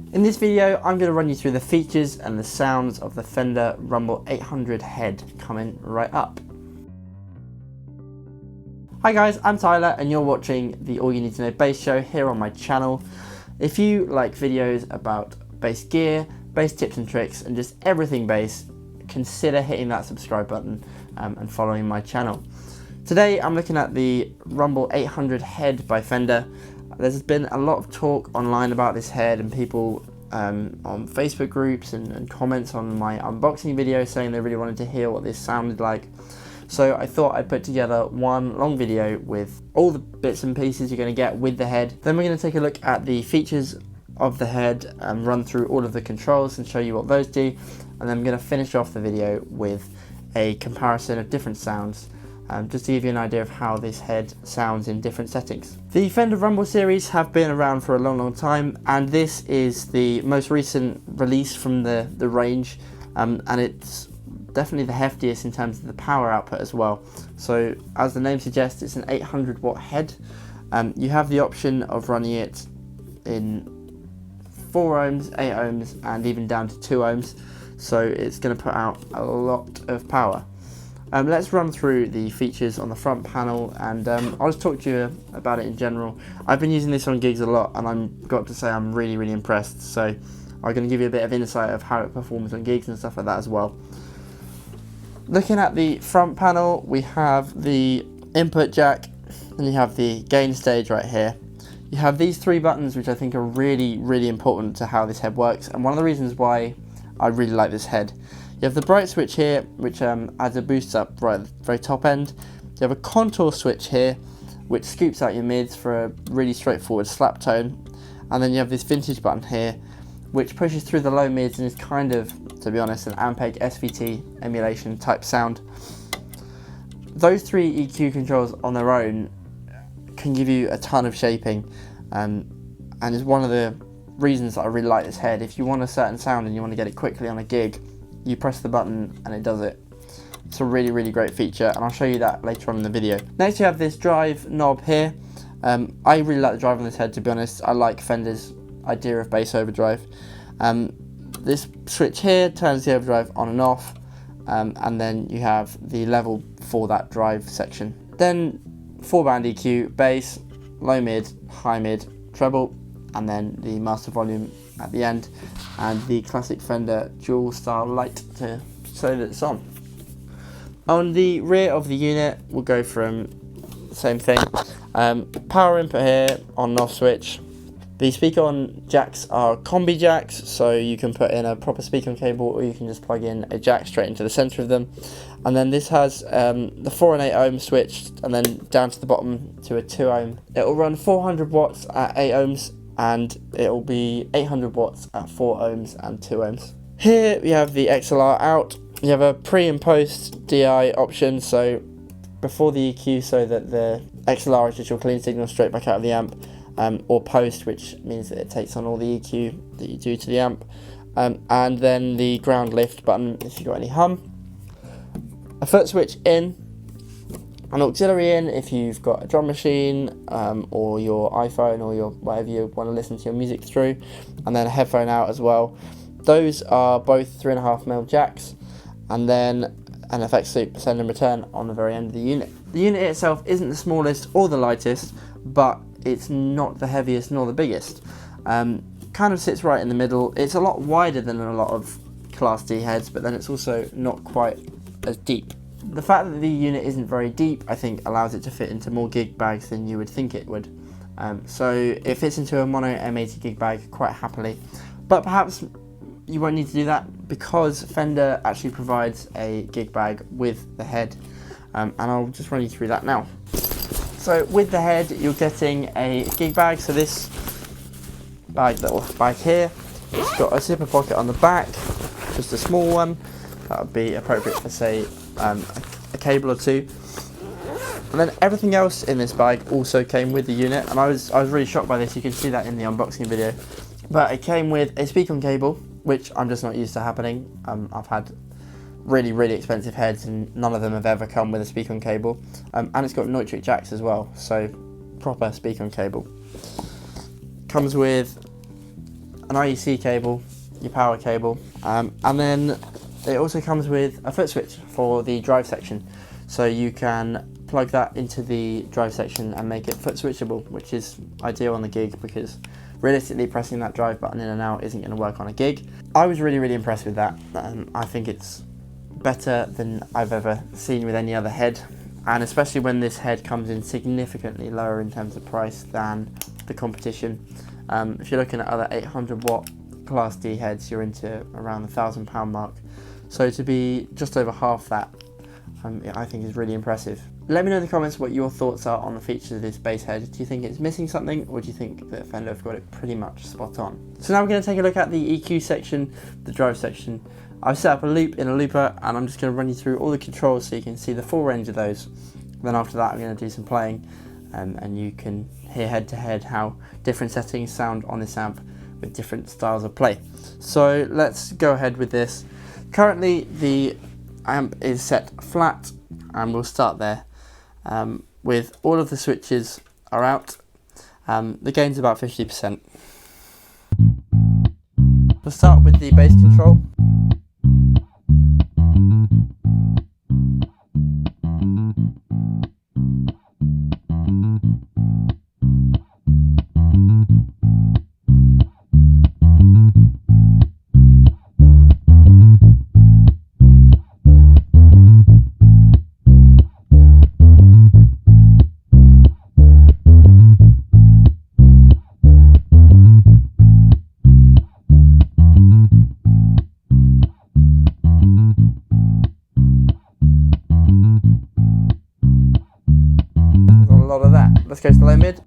In this video, I'm going to run you through the features and the sounds of the Fender Rumble 800 head coming right up. Hi guys, I'm Tyler and you're watching the All You Need to Know Bass Show here on my channel. If you like videos about bass gear, bass tips and tricks and just everything bass, consider hitting that subscribe button and following my channel. Today I'm looking at the Rumble 800 head by Fender. There's been a lot of talk online about this head and people on Facebook groups and comments on my unboxing video saying they really wanted to hear what this sounded like. So I thought I'd put together one long video with all the bits and pieces you're going to get with the head. Then we're going to take a look at the features of the head and run through all of the controls and show you what those do. And then I'm going to finish off the video with a comparison of different sounds. Just to give you an idea of how this head sounds in different settings. The Fender Rumble series have been around for a long time, and this is the most recent release from the range, and it's definitely the heftiest in terms of the power output as well. So as the name suggests, it's an 800 watt head. You have the option of running it in 4 ohms, 8 ohms, and even down to 2 ohms. So it's going to put out a lot of power. Let's run through the features on the front panel, and I'll just talk to you about it in general. I've been using this on gigs a lot, and I've got to say I'm really impressed. So I'm going to give you a bit of insight of how it performs on gigs and stuff like that as well. Looking at the front panel, we have the input jack, and you have the gain stage right here. You have these 3 buttons, which I think are really important to how this head works, and one of the reasons why I really like this head. You have the bright switch here, which adds a boost up right at the very top end. You have a contour switch here, which scoops out your mids for a really straightforward slap tone. And then you have this vintage button here, which pushes through the low mids and is kind of, to be honest, an Ampeg SVT emulation type sound. Those 3 EQ controls on their own can give you a ton of shaping, and is one of the reasons that I really like this head. If you want a certain sound and you want to get it quickly on a gig, you press the button and it does it. It's a really great feature, and I'll show you that later on in the video. Next you have this drive knob here. I really like the drive on this head, to be honest. I like Fender's idea of bass overdrive. This switch here turns the overdrive on and off, and then you have the level for that drive section. Then 4-band EQ, bass, low mid, high mid, treble, and then the master volume at the end, and the classic Fender dual style light to show that it's on. On the rear of the unit, we'll go from the same thing. Power input here, on and off switch. The speaker on jacks are combi jacks, so you can put in a proper speaker on cable, or you can just plug in a jack straight into the center of them. And then this has the 4 and 8 ohm switched, and then down to the bottom to a 2 ohm. It will run 400 watts at 8 ohms, and it will be 800 watts at 4 ohms and 2 ohms. Here we have the XLR out. You have a pre and post DI option, so before the EQ, so that the XLR is just your clean signal straight back out of the amp, or post, which means that it takes on all the EQ that you do to the amp, and then the ground lift button if you've got any hum. A foot switch in, an auxiliary in if you've got a drum machine, or your iPhone, or your whatever you want to listen to your music through, and then a headphone out as well. Those are both 3.5mm jacks, and then an effects loop send and return on the very end of the unit. The unit itself isn't the smallest or the lightest, but it's not the heaviest nor the biggest. Kind of sits right in the middle. It's a lot wider than a lot of Class D heads, but then it's also not quite as deep. The fact that the unit isn't very deep, I think, allows it to fit into more gig bags than you would think it would. So it fits into a mono M80 gig bag quite happily, but perhaps you won't need to do that because Fender actually provides a gig bag with the head, and I'll just run you through that now. So with the head, you're getting a gig bag. So this little bag here, it's got a zipper pocket on the back, just a small one. That would be appropriate for, say, a cable or 2. And then everything else in this bag also came with the unit, and I was really shocked by this. You can see that in the unboxing video. But it came with a speaker on cable, which I'm just not used to happening. I've had really expensive heads and none of them have ever come with a speaker on cable. And it's got Neutrik jacks as well, so proper speaker on cable. Comes with an IEC cable, your power cable, and then it also comes with a foot switch for the drive section, so you can plug that into the drive section and make it foot switchable, which is ideal on the gig because realistically pressing that drive button in and out isn't going to work on a gig. I was really impressed with that. I think it's better than I've ever seen with any other head, and especially when this head comes in significantly lower in terms of price than the competition. If you're looking at other 800 watt Class D heads, you're into around the £1,000 mark. So to be just over half that, I think is really impressive. Let me know in the comments what your thoughts are on the features of this bass head. Do you think it's missing something, or do you think that Fender have got it pretty much spot on? So now we're going to take a look at the EQ section, the drive section. I've set up a loop in a looper, and I'm just going to run you through all the controls so you can see the full range of those. Then after that I'm going to do some playing, and you can hear head to head how different settings sound on this amp with different styles of play. So let's go ahead with this. Currently the amp is set flat, and we'll start there. With all of the switches are out, the gain's about 50%. We'll start with the bass control. Lot of that. Let's go to the low mid.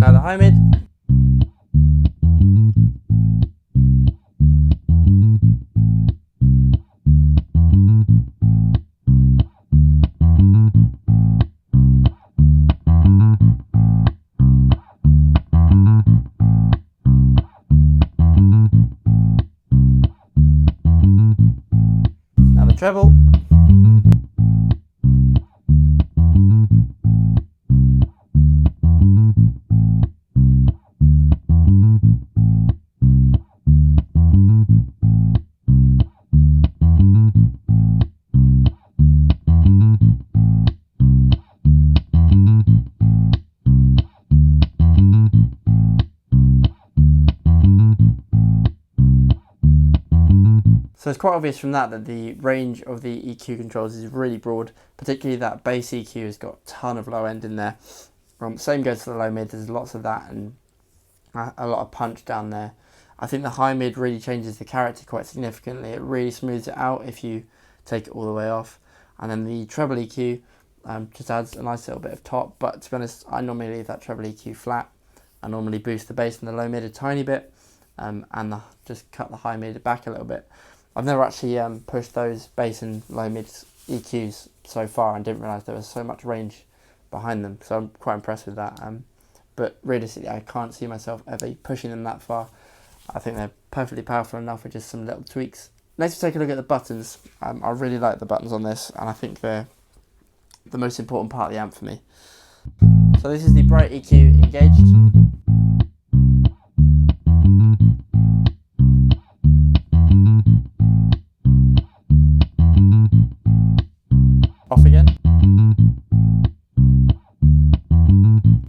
Now the high mid. Now the treble. So it's quite obvious from that the range of the EQ controls is really broad, particularly that bass EQ has got a ton of low end in there. Same goes for the low mid, there's lots of that and a lot of punch down there. I think the high mid really changes the character quite significantly. It really smooths it out if you take it all the way off. And then the treble EQ just adds a nice little bit of top, but to be honest, I normally leave that treble EQ flat. I normally boost the bass in the low mid a tiny bit, and just cut the high mid back a little bit. I've never actually pushed those bass and low mid EQs so far and didn't realise there was so much range behind them, so I'm quite impressed with that. But realistically I can't see myself ever pushing them that far. I think they're perfectly powerful enough with just some little tweaks. Next we'll take a look at the buttons. I really like the buttons on this, and I think they're the most important part of the amp for me. So this is the Bright EQ engaged. Off again.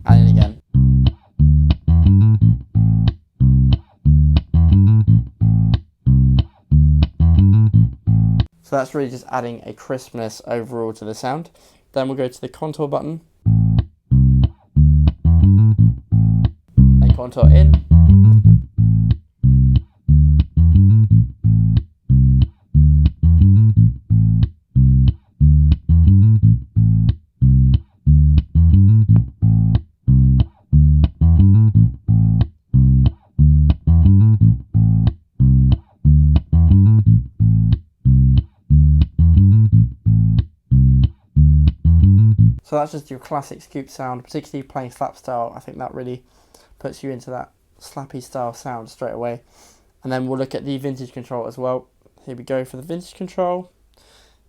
And in again. So that's really just adding a crispness overall to the sound. Then we'll go to the contour button. And contour in. So So that's just your classic scoop sound, particularly playing slap style. I think that really puts you into that slappy style sound straight away. And then we'll look at the vintage control as well. Here we go for the vintage control.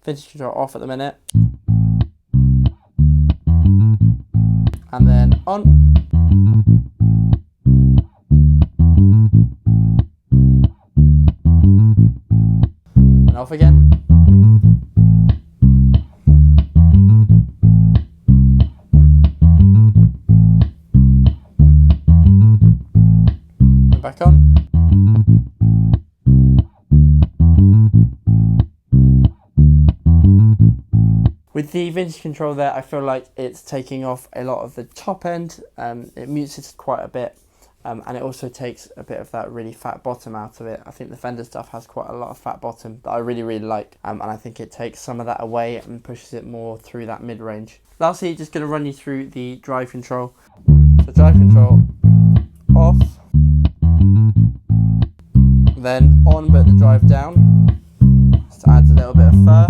Vintage control off at the minute. And then on. And off again. And back on. With the vintage control there, I feel like it's taking off a lot of the top end. It mutes it quite a bit, and it also takes a bit of that really fat bottom out of it. I think the Fender stuff has quite a lot of fat bottom that I really like, and I think it takes some of that away and pushes it more through that mid-range. Lastly, just going to run you through the drive control. So drive control off, then on but the drive down, just adds a little bit of fur.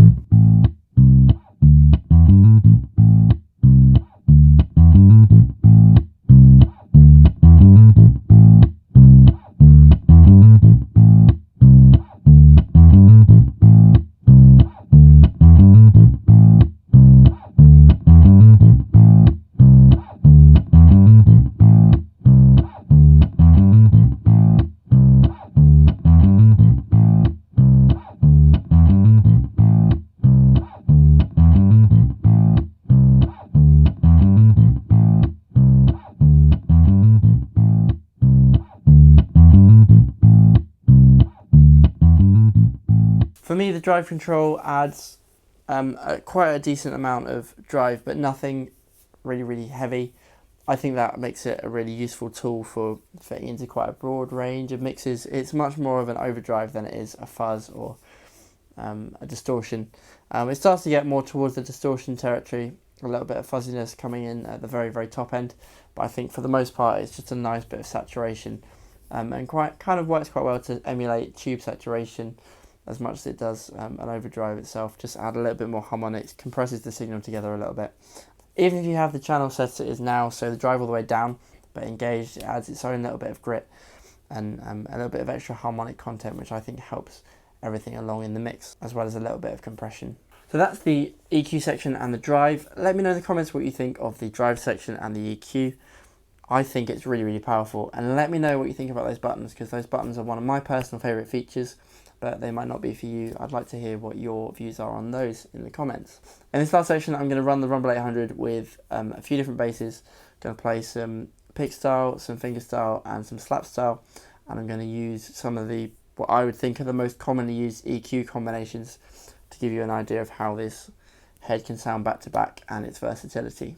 For me, the drive control adds quite a decent amount of drive, but nothing really heavy. I think that makes it a really useful tool for fitting into quite a broad range of mixes. It's much more of an overdrive than it is a fuzz or a distortion. It starts to get more towards the distortion territory, a little bit of fuzziness coming in at the very top end, but I think for the most part it's just a nice bit of saturation, and kind of works quite well to emulate tube saturation as much as it does an overdrive itself. Just add a little bit more harmonics, compresses the signal together a little bit. Even if you have the channel set as it is now, so the drive all the way down but engaged, it adds its own little bit of grit and a little bit of extra harmonic content, which I think helps everything along in the mix, as well as a little bit of compression. So that's the EQ section and the drive. Let me know in the comments what you think of the drive section and the EQ. I think it's really powerful, and let me know what you think about those buttons, because those buttons are one of my personal favourite features, but they might not be for you. I'd like to hear what your views are on those in the comments. In this last section, I'm going to run the Rumble 800 with a few different basses. I'm going to play some pick style, some finger style, and some slap style, and I'm going to use some of the what I would think are the most commonly used EQ combinations to give you an idea of how this head can sound back to back and its versatility.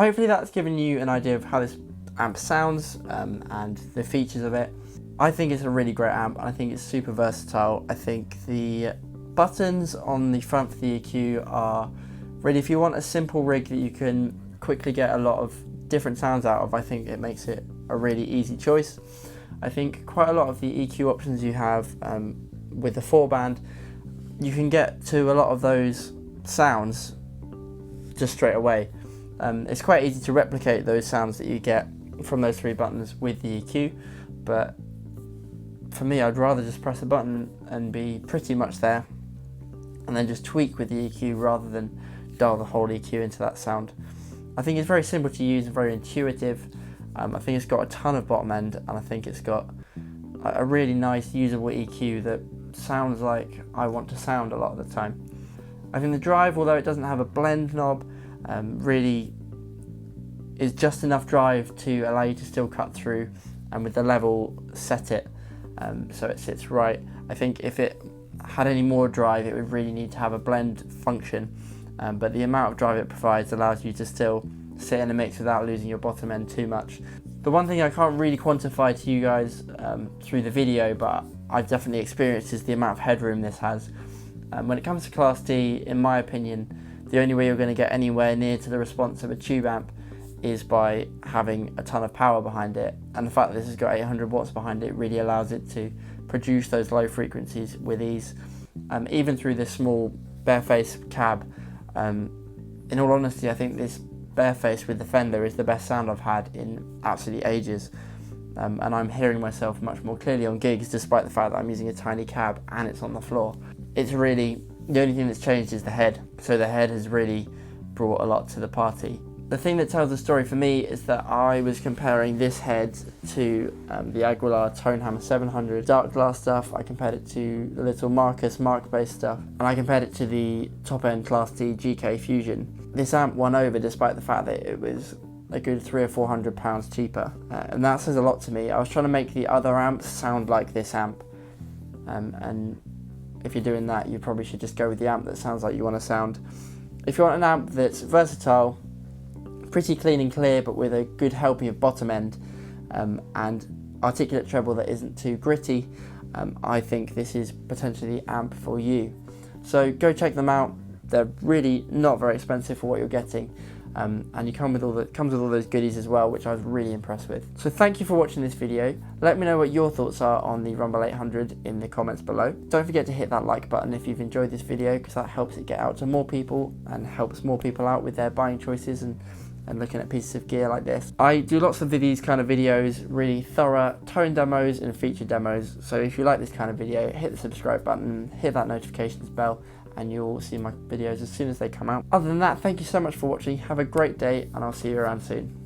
hopefully that's given you an idea of how this amp sounds and the features of it. I think it's a really great amp, and I think it's super versatile. I think the buttons on the front for the EQ are really, if you want a simple rig that you can quickly get a lot of different sounds out of, I think it makes it a really easy choice. I think quite a lot of the EQ options you have with the 4-band, you can get to a lot of those sounds just straight away. It's quite easy to replicate those sounds that you get from those 3 buttons with the EQ, but for me, I'd rather just press a button and be pretty much there, and then just tweak with the EQ rather than dial the whole EQ into that sound. I think it's very simple to use and very intuitive. I think it's got a ton of bottom end, and I think it's got a really nice usable EQ that sounds like I want to sound a lot of the time. I think the drive, although it doesn't have a blend knob, really is just enough drive to allow you to still cut through, and with the level set it so it sits right. I think if it had any more drive, it would really need to have a blend function, but the amount of drive it provides allows you to still sit in a mix without losing your bottom end too much. The one thing I can't really quantify to you guys through the video, but I've definitely experienced, is the amount of headroom this has. When it comes to Class D, in my opinion, the only way you're going to get anywhere near to the response of a tube amp is by having a ton of power behind it, and the fact that this has got 800 watts behind it really allows it to produce those low frequencies with ease, even through this small bareface cab. In all honesty, I think this bareface with the Fender is the best sound I've had in absolutely ages, and I'm hearing myself much more clearly on gigs, despite the fact that I'm using a tiny cab and it's on the floor. It's really, the only thing that's changed is the head, so the head has really brought a lot to the party. The thing that tells the story for me is that I was comparing this head to the Aguilar Tonehammer 700 dark glass stuff. I compared it to the little Marcus Mark bass stuff, and I compared it to the top end Class D GK Fusion. This amp won over despite the fact that it was a good £300 or £400 cheaper, and that says a lot to me. I was trying to make the other amps sound like this amp, and if you're doing that, you probably should just go with the amp that sounds like you want to sound. If you want an amp that's versatile, pretty clean and clear, but with a good helping of bottom end and articulate treble that isn't too gritty, I think this is potentially the amp for you. So go check them out. They're really not very expensive for what you're getting, and you comes with all those goodies as well, which I was really impressed with. So thank you for watching this video. Let me know what your thoughts are on the Rumble 800 in the comments below. Don't forget to hit that like button if you've enjoyed this video, because that helps it get out to more people and helps more people out with their buying choices and looking at pieces of gear like this. I do lots of these kind of videos, really thorough tone demos and feature demos, so if you like this kind of video, hit the subscribe button, hit that notifications bell, and you'll see my videos as soon as they come out. Other than that, thank you so much for watching, have a great day, and I'll see you around soon.